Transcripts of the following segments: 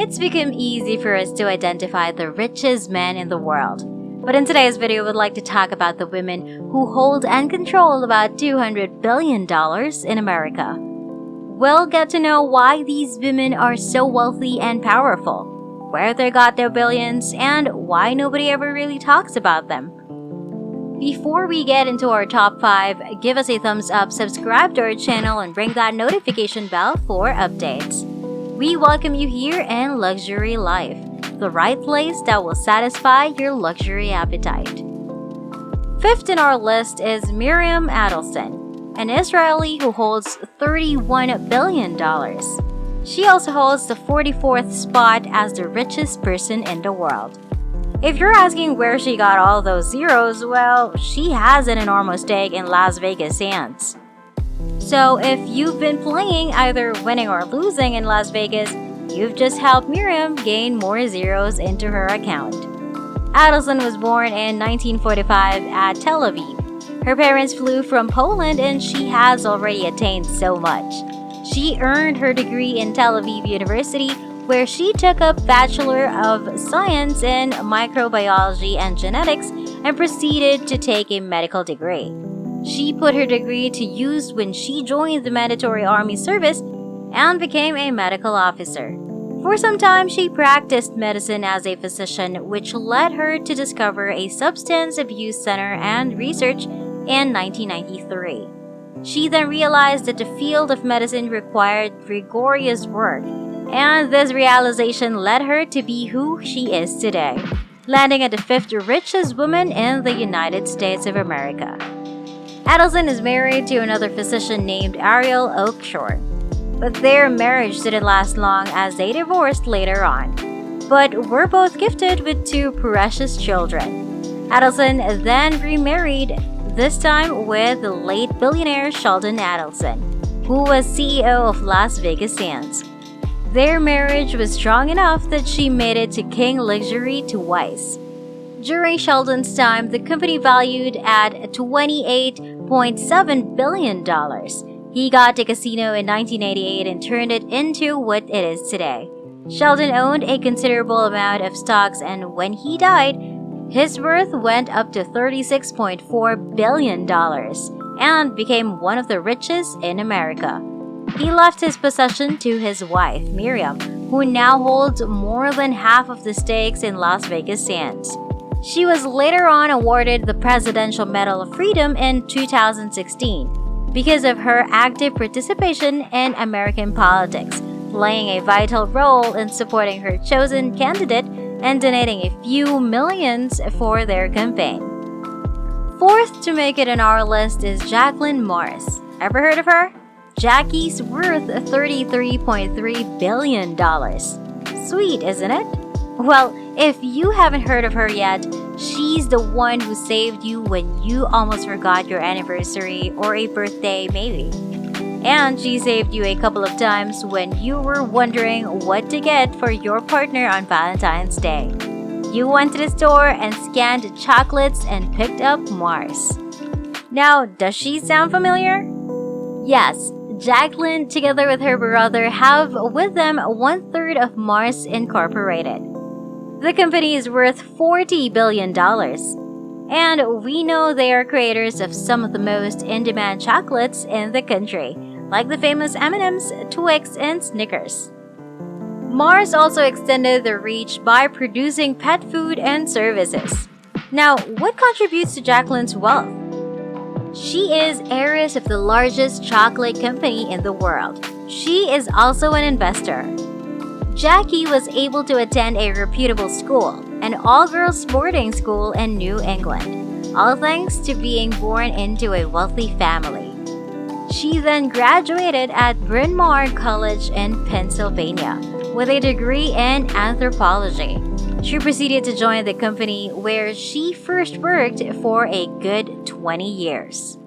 It's become easy for us to identify the richest men in the world. But in today's video, we'd like to talk about the women who hold and control about $200 billion in America. We'll get to know why these women are so wealthy and powerful, where they got their billions, and why nobody ever really talks about them. Before we get into our top 5, give us a thumbs up, subscribe to our channel, and ring that notification bell for updates. We welcome you here in Luxury Life, the right place that will satisfy your luxury appetite. 5th in our list is Miriam Adelson, an Israeli who holds $31 billion. She also holds the 44th spot as the richest person in the world. If you're asking where she got all those zeros, well, she has an enormous stake in Las Vegas Sands. So if you've been playing either winning or losing in Las Vegas, you've just helped Miriam gain more zeros into her account. Adelson was born in 1945 at Tel Aviv. Her parents flew from Poland and she has already attained so much. She earned her degree in Tel Aviv University, where she took up Bachelor of Science in Microbiology and Genetics and proceeded to take a medical degree. She put her degree to use when she joined the Mandatory Army Service and became a medical officer. For some time, she practiced medicine as a physician, which led her to discover a substance abuse center and research in 1993. She then realized that the field of medicine required rigorous work, and this realization led her to be who she is today, landing at the 5th richest woman in the United States of America. Adelson is married to another physician named Ariel Oakshore, but their marriage didn't last long as they divorced later on. But were both gifted with 2 precious children. Adelson then remarried, this time with the late billionaire Sheldon Adelson, who was CEO of Las Vegas Sands. Their marriage was strong enough that she made it to King Luxury twice. During Sheldon's time, the company valued at $28.7 billion. He got a casino in 1988 and turned it into what it is today. Sheldon owned a considerable amount of stocks, and when he died, his worth went up to $36.4 billion and became one of the richest in America. He left his possession to his wife, Miriam, who now holds more than half of the stakes in Las Vegas Sands. She was later on awarded the Presidential Medal of Freedom in 2016 because of her active participation in American politics, playing a vital role in supporting her chosen candidate and donating a few millions for their campaign. 4th to make it on our list is Jacqueline Morris. Ever heard of her? Jackie's worth $33.3 billion. Sweet, isn't it? Well, if you haven't heard of her yet, she's the one who saved you when you almost forgot your anniversary or a birthday maybe. And she saved you a couple of times when you were wondering what to get for your partner on Valentine's Day. You went to the store and scanned chocolates and picked up Mars. Now, does she sound familiar? Yes. Jacqueline, together with her brother, have with them 1/3 of Mars Incorporated. The company is worth $40 billion. And we know they are creators of some of the most in-demand chocolates in the country, like the famous M&M's, Twix, and Snickers. Mars also extended their reach by producing pet food and services. Now, what contributes to Jacqueline's wealth? She is heiress of the largest chocolate company in the world. She is also an investor. Jackie was able to attend a reputable school, an all-girls boarding school in New England, all thanks to being born into a wealthy family. She then graduated at Bryn Mawr College in Pennsylvania with a degree in anthropology. She proceeded to join the company where she first worked for a good 20 years.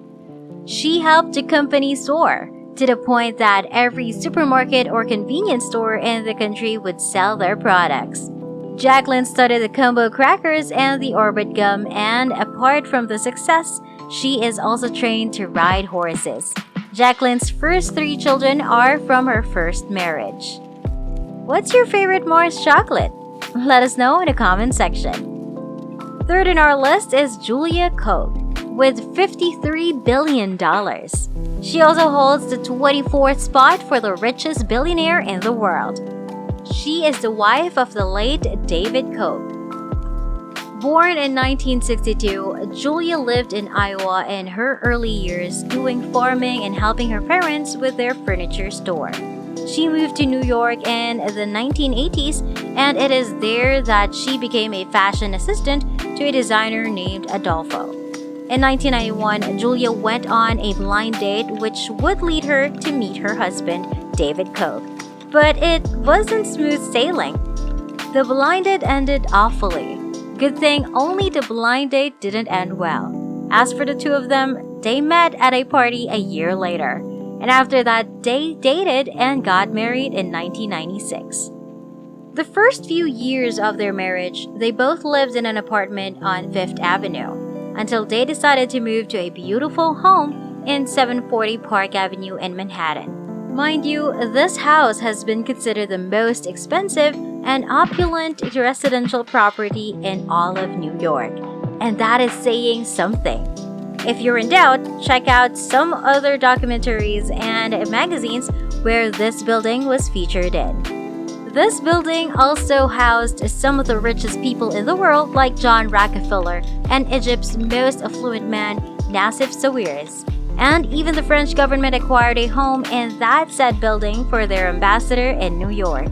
She helped the company soar to the point that every supermarket or convenience store in the country would sell their products. Jacqueline studied the combo crackers and the orbit gum, and apart from the success, she is also trained to ride horses. Jacqueline's first 3 children are from her first marriage. What's your favorite Morris chocolate? Let us know in the comment section. Third in our list is Julia Koch with $53 billion. She also holds the 24th spot for the richest billionaire in the world. She is the wife of the late David Koch. Born in 1962, Julia lived in Iowa in her early years, doing farming and helping her parents with their furniture store. She moved to New York in the 1980s, and it is there that she became a fashion assistant to a designer named Adolfo. In 1991, Julia went on a blind date which would lead her to meet her husband, David Koch. But it wasn't smooth sailing. The blind date ended awfully. Good thing only the blind date didn't end well. As for the two of them, they met at a party a year later. And after that, they dated and got married in 1996. The first few years of their marriage, they both lived in an apartment on Fifth Avenue until they decided to move to a beautiful home in 740 Park Avenue in Manhattan. Mind you, this house has been considered the most expensive and opulent residential property in all of New York. And that is saying something. If you're in doubt, check out some other documentaries and magazines where this building was featured in. This building also housed some of the richest people in the world like John Rockefeller and Egypt's most affluent man, Nassif Sawiris. And even the French government acquired a home in that said building for their ambassador in New York.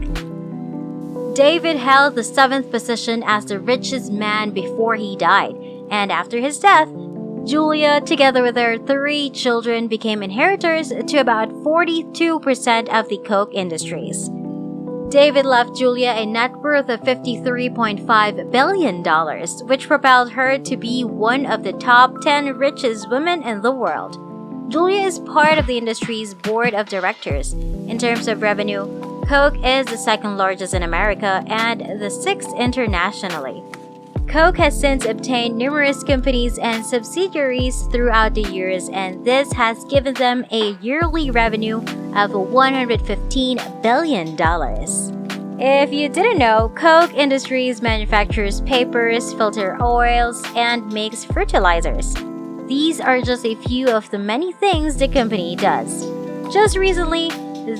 David held the 7th position as the richest man before he died, and after his death, Julia, together with her 3 children, became inheritors to about 42% of the Koch industries. David left Julia a net worth of $53.5 billion, which propelled her to be one of the top 10 richest women in the world. Julia is part of the industry's board of directors. In terms of revenue, Koch is the 2nd largest in America and the 6th internationally. Koch has since obtained numerous companies and subsidiaries throughout the years, and this has given them a yearly revenue of $115 billion. If you didn't know, Koch Industries manufactures papers, filter oils, and makes fertilizers. These are just a few of the many things the company does. Just recently,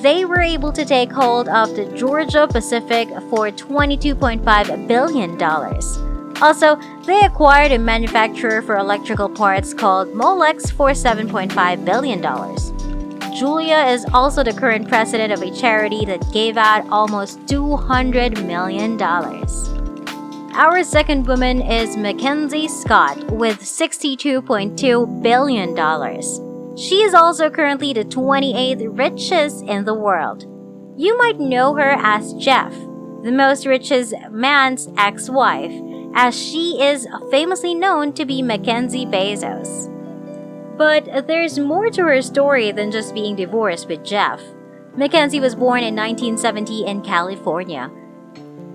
they were able to take hold of the Georgia Pacific for $22.5 billion. Also, they acquired a manufacturer for electrical parts called Molex for $7.5 billion. Julia is also the current president of a charity that gave out almost $200 million. Our second woman is Mackenzie Scott with $62.2 billion. She is also currently the 28th richest in the world. You might know her as Jeff, the most richest man's ex-wife, as she is famously known to be Mackenzie Bezos. But there's more to her story than just being divorced with Jeff. Mackenzie was born in 1970 in California.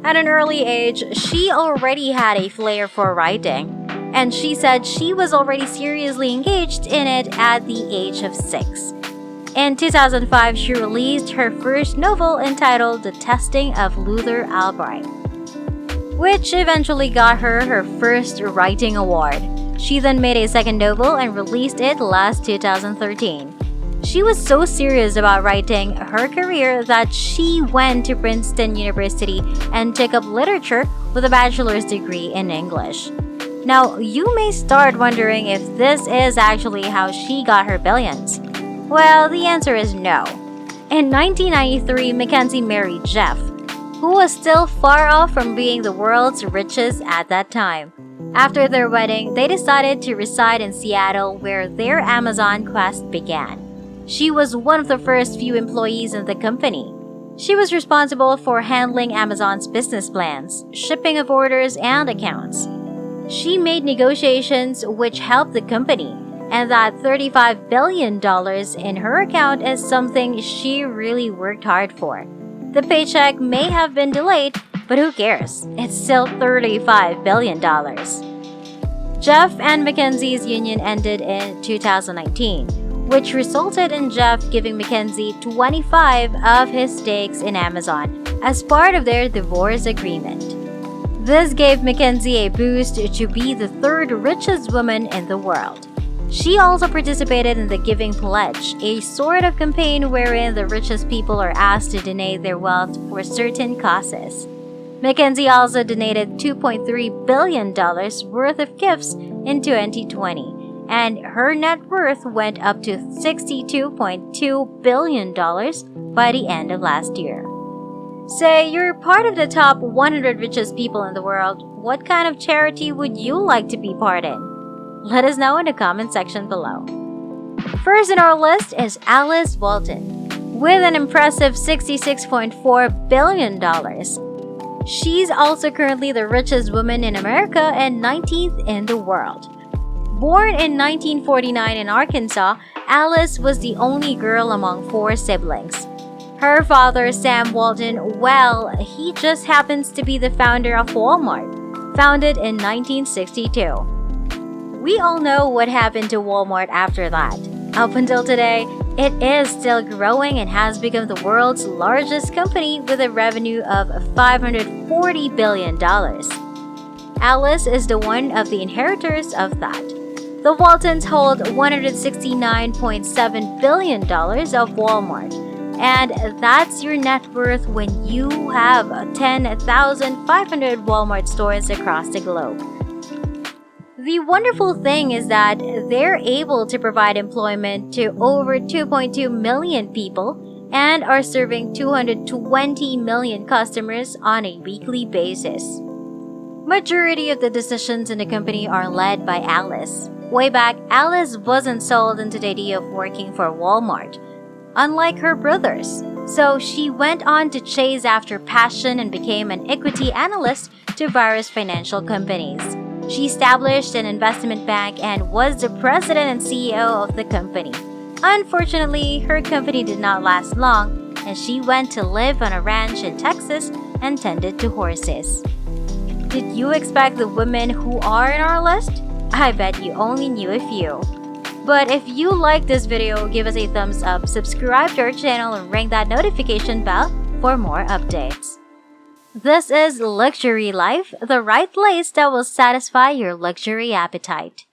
At an early age, she already had a flair for writing, and she said she was already seriously engaged in it at the age of 6. In 2005, she released her first novel entitled The Testing of Luther Albright, which eventually got her her first writing award. She then made a second novel and released it last 2013. She was so serious about writing her career that she went to Princeton University and took up literature with a bachelor's degree in English. Now, you may start wondering if this is actually how she got her billions. Well, the answer is no. In 1993, Mackenzie married Jeff, who was still far off from being the world's richest at that time. After their wedding, they decided to reside in Seattle, where their Amazon quest began. She was one of the first few employees in the company. She was responsible for handling Amazon's business plans, shipping of orders, and accounts. She made negotiations which helped the company, and that $35 billion in her account is something she really worked hard for. The paycheck may have been delayed, but who cares? It's still $35 billion. Jeff and Mackenzie's union ended in 2019, which resulted in Jeff giving Mackenzie 25 of his stakes in Amazon, as part of their divorce agreement. This gave Mackenzie a boost to be the third richest woman in the world. She also participated in the Giving Pledge, a sort of campaign wherein the richest people are asked to donate their wealth for certain causes. Mackenzie also donated $2.3 billion worth of gifts in 2020, and her net worth went up to $62.2 billion by the end of last year. Say you're part of the top 100 richest people in the world, what kind of charity would you like to be part in? Let us know in the comment section below. First in our list is Alice Walton, with an impressive $66.4 billion. She's also currently the richest woman in America and 19th in the world. Born in 1949 in Arkansas, Alice was the only girl among 4 siblings. Her father, Sam Walton, well, he just happens to be the founder of Walmart, founded in 1962. We all know what happened to Walmart after that. Up until today, it is still growing and has become the world's largest company with a revenue of $540 billion. Alice is the one of the inheritors of that. The Waltons hold $169.7 billion of Walmart. And that's your net worth when you have 10,500 Walmart stores across the globe. The wonderful thing is that they're able to provide employment to over 2.2 million people and are serving 220 million customers on a weekly basis. Majority of the decisions in the company are led by Alice. Way back, Alice wasn't sold into the idea of working for Walmart, unlike her brothers. So she went on to chase after passion and became an equity analyst to various financial companies. She established an investment bank and was the president and CEO of the company. Unfortunately, her company did not last long, and she went to live on a ranch in Texas and tended to horses. Did you expect the women who are in our list? I bet you only knew a few. But if you like this video, give us a thumbs up, subscribe to our channel, and ring that notification bell for more updates. This is Luxury Life, the right place that will satisfy your luxury appetite.